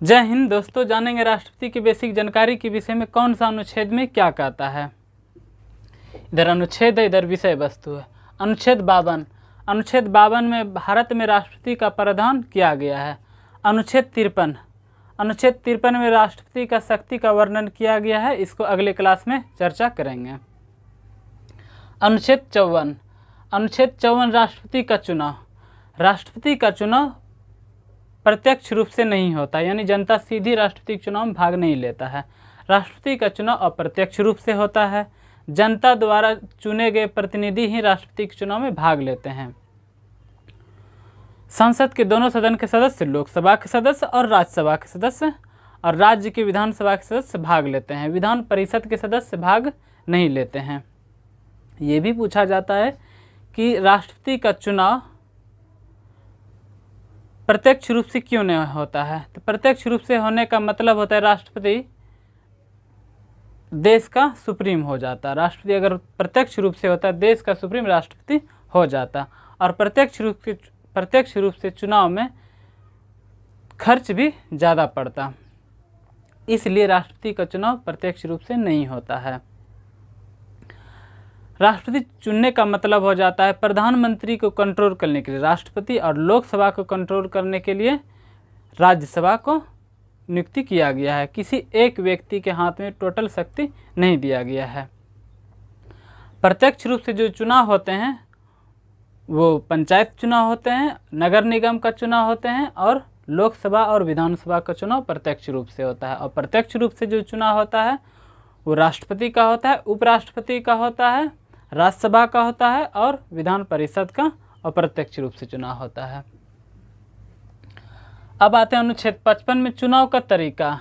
जय हिंद दोस्तों, जानेंगे राष्ट्रपति की बेसिक जानकारी के विषय में कौन सा अनुच्छेद में क्या कहता है। इधर अनुच्छेद है, इधर विषय वस्तु है। अनुच्छेद 52 में भारत में राष्ट्रपति का प्रावधान किया गया है। अनुच्छेद 53 में राष्ट्रपति का शक्ति का वर्णन किया गया है। इसको अगले क्लास में चर्चा करेंगे। अनुच्छेद 54 राष्ट्रपति का चुनाव प्रत्यक्ष रूप से नहीं होता, यानी जनता सीधी राष्ट्रपति के चुनाव में भाग नहीं लेता है। राष्ट्रपति का चुनाव अप्रत्यक्ष रूप से होता है। जनता द्वारा चुने गए प्रतिनिधि ही राष्ट्रपति के चुनाव में भाग लेते हैं। संसद के दोनों सदन के सदस्य, लोकसभा के सदस्य और राज्यसभा के सदस्य और राज्य की विधानसभा के सदस्य भाग लेते हैं। विधान परिषद के सदस्य भाग नहीं लेते हैं। ये भी पूछा जाता है कि राष्ट्रपति का चुनाव प्रत्यक्ष रूप से क्यों नहीं होता है। तो प्रत्यक्ष रूप से होने का मतलब होता है राष्ट्रपति देश का सुप्रीम हो जाता। राष्ट्रपति अगर प्रत्यक्ष रूप से होता है, देश का सुप्रीम राष्ट्रपति हो जाता। और प्रत्यक्ष रूप से चुनाव में खर्च भी ज़्यादा पड़ता, इसलिए राष्ट्रपति का चुनाव प्रत्यक्ष रूप से नहीं होता है। राष्ट्रपति चुनने का मतलब हो जाता है प्रधानमंत्री को कंट्रोल करने के लिए राष्ट्रपति और लोकसभा को कंट्रोल करने के लिए राज्यसभा को नियुक्ति किया गया है। किसी एक व्यक्ति के हाथ में टोटल शक्ति नहीं दिया गया है। प्रत्यक्ष रूप से जो चुनाव होते हैं वो पंचायत चुनाव होते हैं, नगर निगम का चुनाव होते हैं और लोकसभा और विधानसभा का चुनाव प्रत्यक्ष रूप से होता है। और प्रत्यक्ष रूप से जो चुनाव होता है वो राष्ट्रपति का होता है, उपराष्ट्रपति का होता है, राज्यसभा का होता है और विधान परिषद का अप्रत्यक्ष रूप से चुनाव होता है। अब आते हैं अनुच्छेद 55 में चुनाव का तरीका।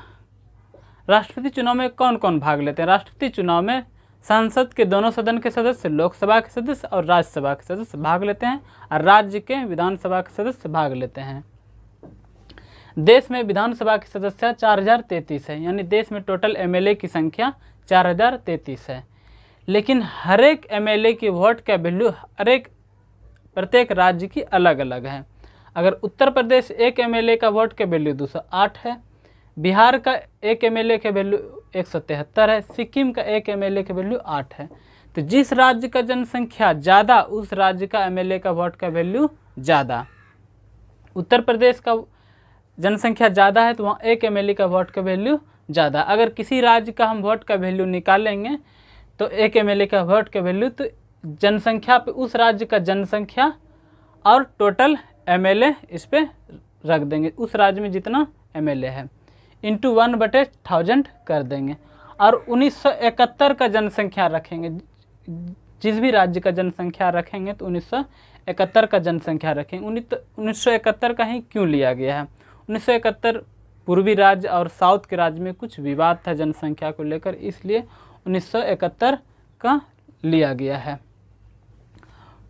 राष्ट्रपति चुनाव में कौन कौन भाग लेते हैं। राष्ट्रपति चुनाव में संसद के दोनों सदन के सदस्य, लोकसभा के सदस्य और राज्यसभा के सदस्य भाग लेते हैं और राज्य के विधानसभा के सदस्य भाग लेते हैं। देश में विधानसभा की सदस्य 4033 है, यानी देश में टोटल एमएलए की संख्या 4033 है। लेकिन हर एक एमएलए की वोट का वैल्यू प्रत्येक राज्य की अलग अलग है। अगर उत्तर प्रदेश एक एमएलए का वोट का वैल्यू 208 है, बिहार का एक एमएलए का वैल्यू 173 है, सिक्किम का एक एमएलए का वैल्यू 8 है। तो जिस राज्य का जनसंख्या ज़्यादा उस राज्य का एमएलए का वोट का वैल्यू ज़्यादा। उत्तर प्रदेश का जनसंख्या ज़्यादा है तो वहाँ एक एमएलए का वोट का वैल्यू ज़्यादा। अगर किसी राज्य का हम वोट का वैल्यू निकालेंगे तो एक एमएलए का वोट का वैल्यू तो जनसंख्या पे उस राज्य का जनसंख्या और टोटल एमएलए इस पे रख देंगे, उस राज्य में जितना एमएलए है इंटू 1/1000 कर देंगे। और 1971 का जनसंख्या रखेंगे, जिस भी राज्य का जनसंख्या रखेंगे तो 1971 का जनसंख्या रखेंगे। 1971 का ही क्यों लिया गया है। 1971 पूर्वी राज्य और साउथ के राज्य में कुछ विवाद था जनसंख्या को लेकर, इसलिए 1971 का लिया गया है।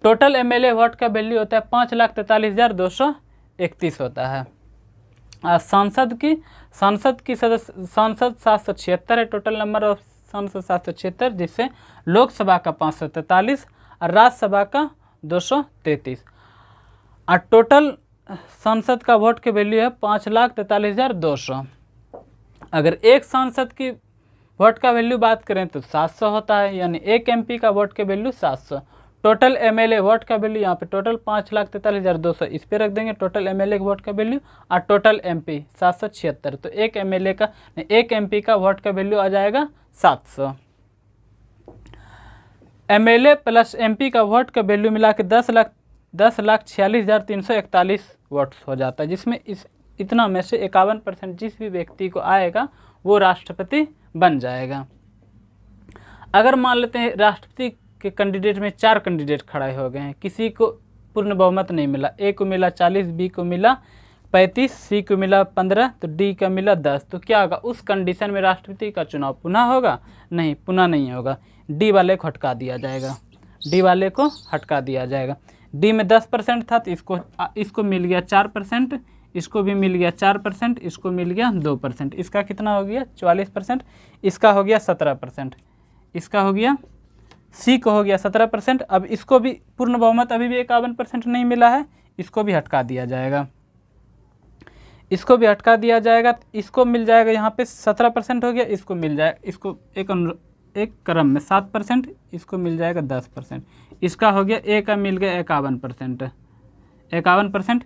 टोटल एमएलए वोट का वैल्यू होता है 5,43,231 होता है। सांसद की सदस्य सांसद 776 है, टोटल नंबर ऑफ सांसद 776, जिससे लोकसभा का 543 और राज्यसभा का 233। और टोटल सांसद का वोट के वैल्यू है 5,43,200। अगर एक सांसद की वोट का वैल्यू बात करें तो 700 होता है, यानी एक एमपी का वोट के वैल्यू 700। टोटल एमएलए वोट का वैल्यू यहाँ पे टोटल 5,43,200 इस पे रख देंगे, टोटल एमएलए के वोट का वैल्यू और टोटल एमपी 776। तो एक एमपी का वोट का वैल्यू आ जाएगा 700। एमएलए प्लस एमपी का वोट का वैल्यू मिला के 10,46,341 वोट्स हो जाता है, जिसमें इतना में से 51% जिस भी व्यक्ति को आएगा वो राष्ट्रपति बन जाएगा। अगर मान लेते हैं राष्ट्रपति के कैंडिडेट में 4 कैंडिडेट खड़े हो गए हैं, किसी को पूर्ण बहुमत नहीं मिला, ए को मिला 40, बी को मिला 35, सी को मिला 15 तो डी का मिला 10, तो क्या होगा। उस कंडीशन में राष्ट्रपति का चुनाव पुनः होगा नहीं, पुनः नहीं होगा। डी वाले को हटका दिया जाएगा। डी में 10% था तो इसको मिल गया 4%, इसको भी मिल गया 4%, इसको मिल गया 2%, इसका कितना हो गया 44%, इसका हो गया 17%, इसका हो गया सी को हो गया 17%। अब इसको भी पूर्ण बहुमत अभी भी 51% नहीं मिला है, इसको भी हटका दिया जाएगा। इसको भी हटका दिया जाएगा, इसको मिल जाएगा यहाँ पे 17% हो गया, इसको मिल जाए, इसको एक क्रम में 7%, इसको मिल जाएगा 10%, इसका हो गया, ए का मिल गया 51%, 51%,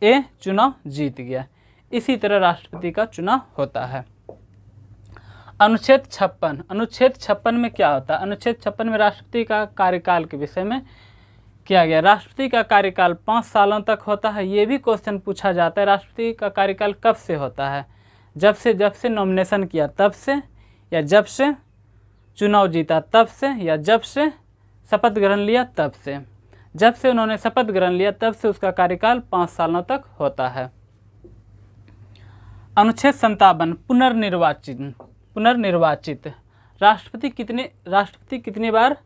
ए चुनाव जीत गया। इसी तरह राष्ट्रपति का चुनाव होता है। अनुच्छेद 56, अनुच्छेद 56 में क्या होता है? अनुच्छेद 56 में राष्ट्रपति का कार्यकाल के विषय में किया गया। राष्ट्रपति का कार्यकाल 5 सालों तक होता है। ये भी क्वेश्चन पूछा जाता है, राष्ट्रपति का कार्यकाल कब से होता है? जब से नॉमिनेशन किया तब से, या जब से चुनाव जीता तब से, या जब से शपथ ग्रहण लिया तब से। जब से उन्होंने शपथ ग्रहण लिया तब से उसका कार्यकाल 5 सालों तक होता है। अनुच्छेद 57, पुनर्निर्वाचित राष्ट्रपति कितनी बार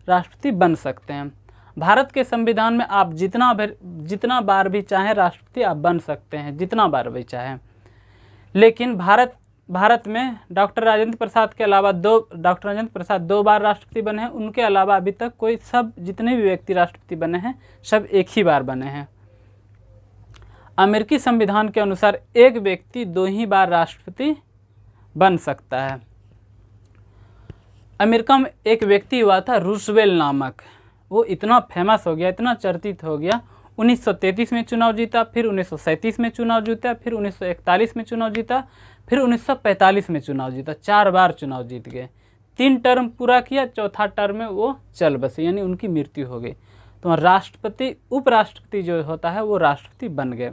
राष्ट्रपति बन सकते हैं? भारत के संविधान में आप जितना बार भी चाहें राष्ट्रपति आप बन सकते हैं, जितना बार भी चाहें। लेकिन भारत में डॉक्टर राजेंद्र प्रसाद के अलावा डॉक्टर राजेंद्र प्रसाद 2 बार राष्ट्रपति बने हैं। उनके अलावा अभी तक जितने भी व्यक्ति राष्ट्रपति बने हैं सब एक ही बार बने हैं। अमेरिकी संविधान के अनुसार एक व्यक्ति 2 ही बार राष्ट्रपति बन सकता है। अमेरिका में एक व्यक्ति हुआ था रूसवेल्ट नामक, वो इतना फेमस हो गया, इतना चर्चित हो गया, 1933 में चुनाव जीता, फिर 1937 में चुनाव जीता, फिर 1941 में चुनाव जीता, फिर 1945 में चुनाव जीता। 4 बार चुनाव जीत गए। 3 टर्म पूरा किया, चौथा टर्म में वो चल बसे, यानी उनकी मृत्यु हो गई। तो राष्ट्रपति उपराष्ट्रपति जो होता है वो राष्ट्रपति बन गए।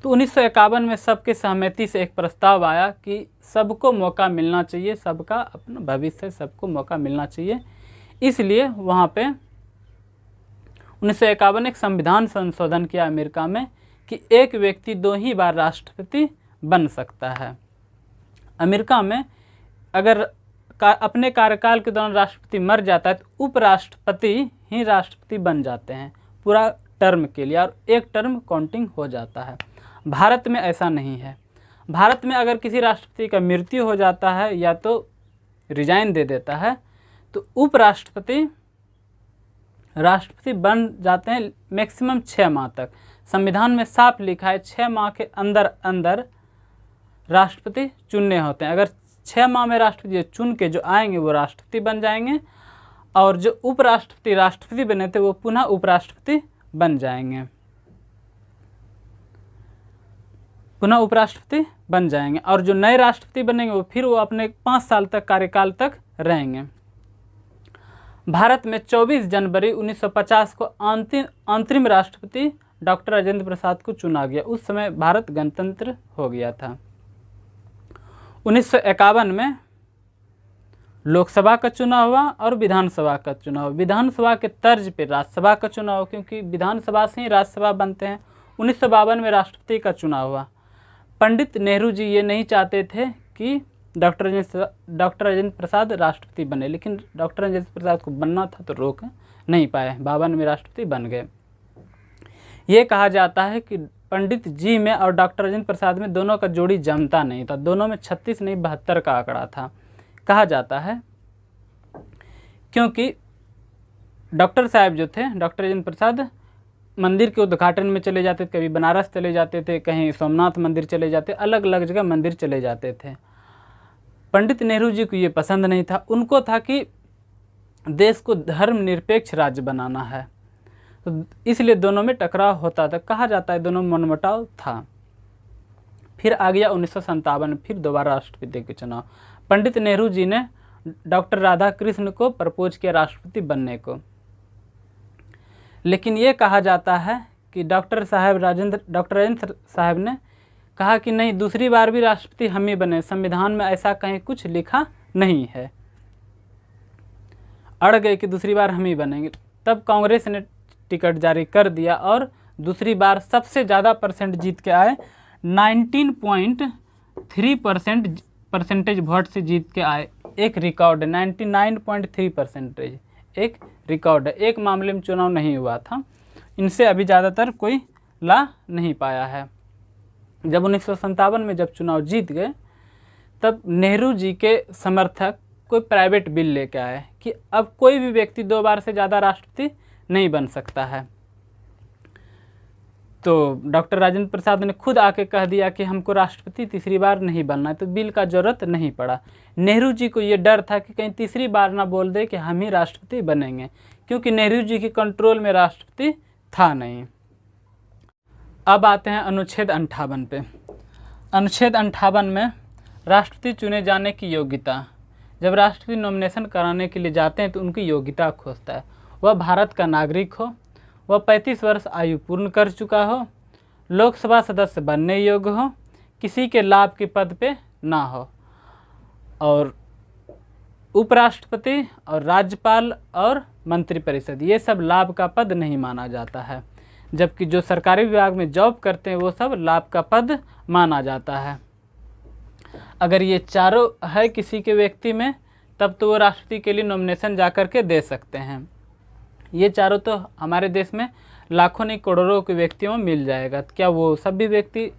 तो 1951 में सबके सहमति से एक प्रस्ताव आया कि सबको मौका मिलना चाहिए, सबका अपना भविष्य, सबको मौका मिलना चाहिए। इसलिए वहाँ पे 1951 एक संविधान संशोधन किया अमेरिका में कि एक व्यक्ति 2 ही बार राष्ट्रपति बन सकता है। अमेरिका में अगर अपने कार्यकाल के दौरान राष्ट्रपति मर जाता है तो उपराष्ट्रपति ही राष्ट्रपति बन जाते हैं पूरा टर्म के लिए, और एक टर्म काउंटिंग हो जाता है। भारत में ऐसा नहीं है। भारत में अगर किसी राष्ट्रपति का मृत्यु हो जाता है या तो रिजाइन दे देता है तो उपराष्ट्रपति राष्ट्रपति बन जाते हैं मैक्सिमम 6 माह तक। संविधान में साफ लिखा है 6 माह के अंदर राष्ट्रपति चुनने होते हैं। अगर 6 माह में राष्ट्रपति चुन के जो आएंगे वो राष्ट्रपति बन जाएंगे, और जो उपराष्ट्रपति राष्ट्रपति बने थे वो पुनः उपराष्ट्रपति बन जाएंगे, पुनः उपराष्ट्रपति बन जाएंगे। और जो नए राष्ट्रपति बनेंगे वो फिर वो अपने 5 साल तक कार्यकाल तक रहेंगे। भारत में 24 जनवरी 1950 को अंतरिम राष्ट्रपति डॉक्टर राजेंद्र प्रसाद को चुना गया। उस समय भारत गणतंत्र हो गया था। 1951 में लोकसभा का चुनाव हुआ और विधानसभा का चुनाव। विधानसभा के तर्ज पे राज्यसभा का चुनाव, क्योंकि विधानसभा से ही राज्यसभा बनते हैं। 1952 में राष्ट्रपति का चुनाव हुआ। पंडित नेहरू जी ये नहीं चाहते थे कि डॉक्टर राजेंद्र प्रसाद राष्ट्रपति बने, लेकिन डॉक्टर राजेंद्र प्रसाद को बनना था तो रोक नहीं पाए। 52 में राष्ट्रपति बन गए। ये कहा जाता है कि पंडित जी में और डॉक्टर राजेंद्र प्रसाद में दोनों का जोड़ी जमता नहीं था। दोनों में 36 नहीं 72 का आंकड़ा था, कहा जाता है, क्योंकि डॉक्टर साहब जो थे डॉक्टर राजेंद्र प्रसाद मंदिर के उद्घाटन में चले जाते थे, कभी बनारस चले जाते थे, कहीं सोमनाथ मंदिर चले जाते, अलग अलग जगह मंदिर चले जाते थे। पंडित नेहरू जी को ये पसंद नहीं था। उनको था कि देश को धर्मनिरपेक्ष राज्य बनाना है, तो इसलिए दोनों में टकराव होता था। कहा जाता है दोनों मनमुटाव था। फिर आ गया 1957, फिर दोबारा राष्ट्रपति के चुनाव। पंडित नेहरू जी ने डॉक्टर राधाकृष्ण को प्रपोज किया राष्ट्रपति बनने को, लेकिन ये कहा जाता है कि डॉक्टर राजेंद्र साहब ने कहा कि नहीं, दूसरी बार भी राष्ट्रपति हम ही बने। संविधान में ऐसा कहीं कुछ लिखा नहीं है। अड़ गए कि दूसरी बार हम ही बनेंगे। तब कांग्रेस ने टिकट जारी कर दिया और दूसरी बार सबसे ज़्यादा परसेंट जीत के आए। 19.3% परसेंटेज वोट से जीत के आए। एक रिकॉर्ड है 99.3%, एक रिकॉर्ड है। एक मामले में चुनाव नहीं हुआ था। इनसे अभी ज़्यादातर कोई ला नहीं पाया है। जब 1957 में जब चुनाव जीत गए तब नेहरू जी के समर्थक कोई प्राइवेट बिल लेके आए कि अब कोई भी व्यक्ति 2 बार से ज़्यादा राष्ट्रपति नहीं बन सकता है। तो डॉक्टर राजेंद्र प्रसाद ने खुद आके कह दिया कि हमको राष्ट्रपति तीसरी बार नहीं बनना है, तो बिल का ज़रूरत नहीं पड़ा। नेहरू जी को ये डर था कि कहीं तीसरी बार ना बोल दे कि हम ही राष्ट्रपति बनेंगे, क्योंकि नेहरू जी के कंट्रोल में राष्ट्रपति था नहीं। अब आते हैं अनुच्छेद 58 पे। अनुच्छेद 58 में राष्ट्रपति चुने जाने की योग्यता, जब राष्ट्रपति नॉमिनेशन कराने के लिए जाते हैं तो उनकी योग्यता खोजता है। वह भारत का नागरिक हो, वह 35 वर्ष आयु पूर्ण कर चुका हो, लोकसभा सदस्य बनने योग्य हो, किसी के लाभ के पद पे ना हो, और उपराष्ट्रपति और राज्यपाल और मंत्रिपरिषद ये सब लाभ का पद नहीं माना जाता है, जबकि जो सरकारी विभाग में जॉब करते हैं वो सब लाभ का पद माना जाता है। अगर ये चारों है किसी के व्यक्ति में, तब तो वो राष्ट्रपति के लिए नॉमिनेशन जा कर के दे सकते हैं। ये चारों तो हमारे देश में लाखों नहीं करोड़ों के व्यक्तियों में मिल जाएगा। तो क्या वो सभी व्यक्ति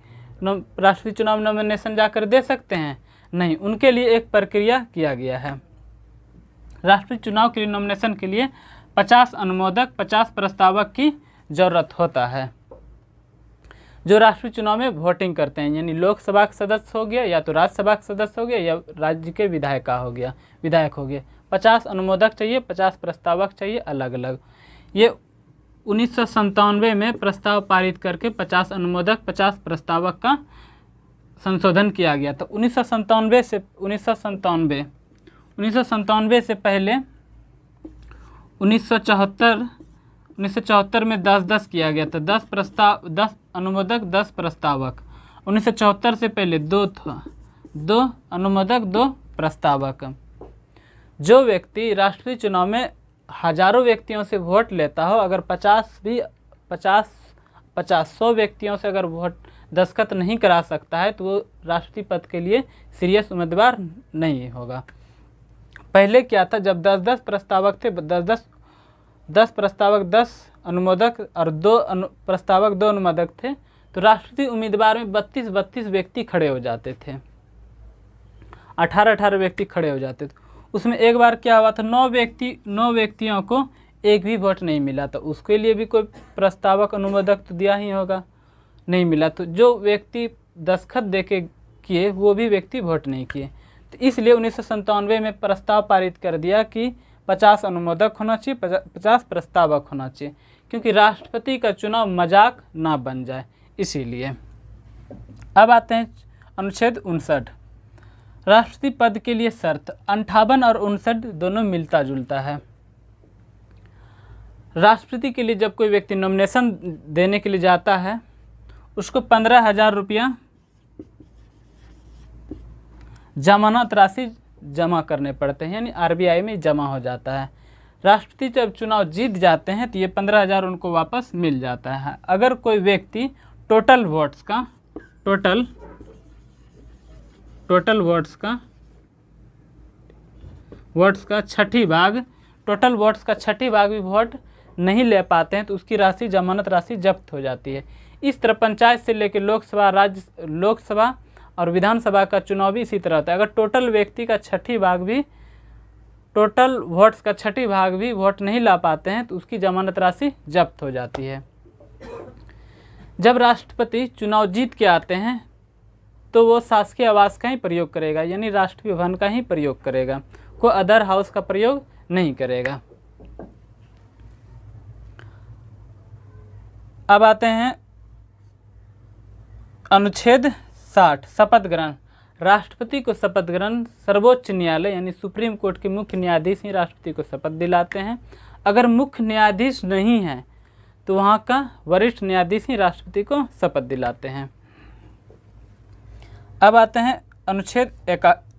राष्ट्रपति चुनाव नॉमिनेशन जाकर दे सकते हैं? नहीं, उनके लिए एक प्रक्रिया किया गया है। राष्ट्रपति चुनाव के लिए नॉमिनेशन के लिए 50 अनुमोदक 50 प्रस्तावक की ज़रूरत होता है, जो राष्ट्रपति चुनाव में वोटिंग करते हैं, यानी लोकसभा का सदस्य हो गया या तो राज्यसभा का सदस्य हो गया या राज्य के विधायक हो गया। 50 अनुमोदक चाहिए, 50 प्रस्तावक चाहिए अलग अलग। ये 1997 में प्रस्ताव पारित करके 50 अनुमोदक 50 प्रस्तावक का संशोधन किया गया। तो 1997 से पहले 1974 में 10-10 किया गया था। 10 अनुमोदक 10 प्रस्तावक। 1974 से पहले 2 अनुमोदक 2 प्रस्तावक। जो व्यक्ति राष्ट्रपति चुनाव में हजारों व्यक्तियों से वोट लेता हो, अगर 100 व्यक्तियों से अगर वोट दस्तखत नहीं करा सकता है तो वो राष्ट्रपति पद के लिए सीरियस उम्मीदवार नहीं होगा। पहले क्या था, जब 10-10 प्रस्तावक थे, 10 प्रस्तावक 10 अनुमोदक और 2 प्रस्तावक 2 अनुमोदक थे, तो राष्ट्रपति उम्मीदवार में 32 व्यक्ति खड़े हो जाते थे, 18 व्यक्ति खड़े हो जाते थे। उसमें एक बार क्या हुआ था, 9 व्यक्तियों को एक भी वोट नहीं मिला, तो उसके लिए भी कोई प्रस्तावक अनुमोदक तो दिया ही होगा, नहीं मिला। तो जो व्यक्ति दस्तखत दे के किए वो भी व्यक्ति वोट नहीं किए। तो इसलिए 1997 में प्रस्ताव पारित कर दिया कि 50 अनुमोदक होना चाहिए, 50 प्रस्तावक होना चाहिए, क्योंकि राष्ट्रपति का चुनाव मजाक ना बन जाए, इसीलिए। अब आते हैं अनुच्छेद 59। राष्ट्रपति पद के लिए शर्त 58 और 59 दोनों मिलता जुलता है। राष्ट्रपति के लिए जब कोई व्यक्ति नॉमिनेशन देने के लिए जाता है, उसको 15,000 रुपया जमानत राशि जमा करने पड़ते हैं, यानी आरबीआई में जमा हो जाता है। राष्ट्रपति जब चुनाव जीत जाते हैं तो ये 15,000 उनको वापस मिल जाता है। अगर कोई व्यक्ति टोटल वोट्स का छठी भाग भी वोट नहीं ले पाते हैं तो उसकी राशि जमानत राशि जब्त हो जाती है। इस तरह पंचायत से लेकर लोकसभा और विधानसभा का चुनाव भी इसी तरह होता है। अगर टोटल वोट्स का छठी भाग भी वोट नहीं ला पाते हैं तो उसकी जमानत राशि जब्त हो जाती है। जब राष्ट्रपति चुनाव जीत के आते हैं तो वो शासकीय आवास का ही प्रयोग करेगा, यानी राष्ट्रपति भवन का ही प्रयोग करेगा, कोई अदर हाउस का प्रयोग नहीं करेगा। अब आते हैं अनुच्छेद 60 शपथ ग्रहण। राष्ट्रपति को शपथ ग्रहण सर्वोच्च न्यायालय यानी सुप्रीम कोर्ट के मुख्य न्यायाधीश ही राष्ट्रपति को शपथ दिलाते हैं। अगर मुख्य न्यायाधीश नहीं है तो वहाँ का वरिष्ठ न्यायाधीश ही राष्ट्रपति को शपथ दिलाते हैं। अब आते हैं अनुच्छेद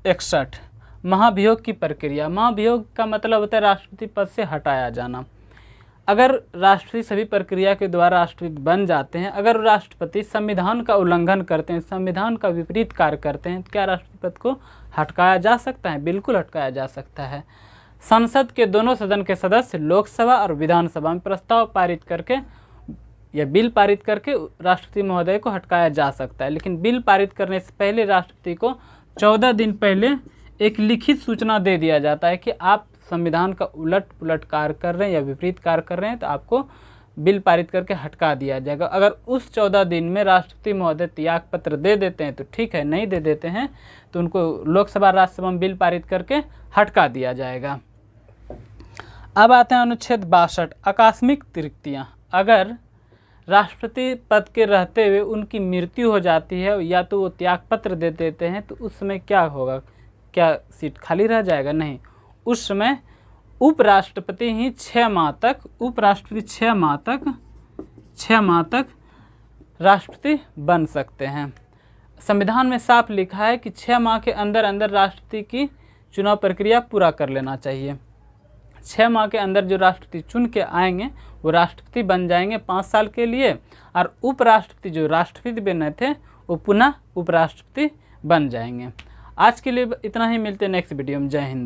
61 महाभियोग की प्रक्रिया। महाभियोग का मतलब होता है राष्ट्रपति पद से हटाया जाना। अगर राष्ट्रपति सभी प्रक्रिया के द्वारा राष्ट्रपति बन जाते हैं, अगर राष्ट्रपति संविधान का उल्लंघन करते हैं, संविधान का विपरीत कार्य करते हैं, तो क्या राष्ट्रपति पद को हटकाया जा सकता है? बिल्कुल हटकाया जा सकता है। संसद के दोनों सदन के सदस्य लोकसभा और विधानसभा में प्रस्ताव पारित करके या बिल पारित करके राष्ट्रपति महोदय को हटकाया जा सकता है, लेकिन बिल पारित करने से पहले राष्ट्रपति को 14 दिन पहले एक लिखित सूचना दे दिया जाता है कि आप संविधान का उलट पुलट कार्य कर रहे हैं या विपरीत कार्य कर रहे हैं तो आपको बिल पारित करके हटका दिया जाएगा। अगर उस 14 दिन में राष्ट्रपति महोदय त्याग पत्र दे देते हैं तो ठीक है, नहीं दे देते हैं तो उनको लोकसभा राज्यसभा में बिल पारित करके हटका दिया जाएगा। अब आते हैं अनुच्छेद 62, आकस्मिक रिक्तियाँ। अगर राष्ट्रपति पद के रहते हुए उनकी मृत्यु हो जाती है या तो वो त्यागपत्र दे देते हैं तो उस समय क्या होगा? क्या सीट खाली रह जाएगा? नहीं, उस समय उपराष्ट्रपति ही 6 माह तक, उपराष्ट्रपति 6 माह तक राष्ट्रपति बन सकते हैं। संविधान में साफ लिखा है कि 6 माह के अंदर अंदर राष्ट्रपति की चुनाव प्रक्रिया पूरा कर लेना चाहिए। 6 माह के अंदर जो राष्ट्रपति चुन के आएंगे वो राष्ट्रपति बन जाएंगे 5 साल के लिए, और उपराष्ट्रपति जो राष्ट्रपति बने थे वो पुनः उपराष्ट्रपति बन जाएंगे। आज के लिए इतना ही, मिलते हैं नेक्स्ट वीडियो में। जय हिंद।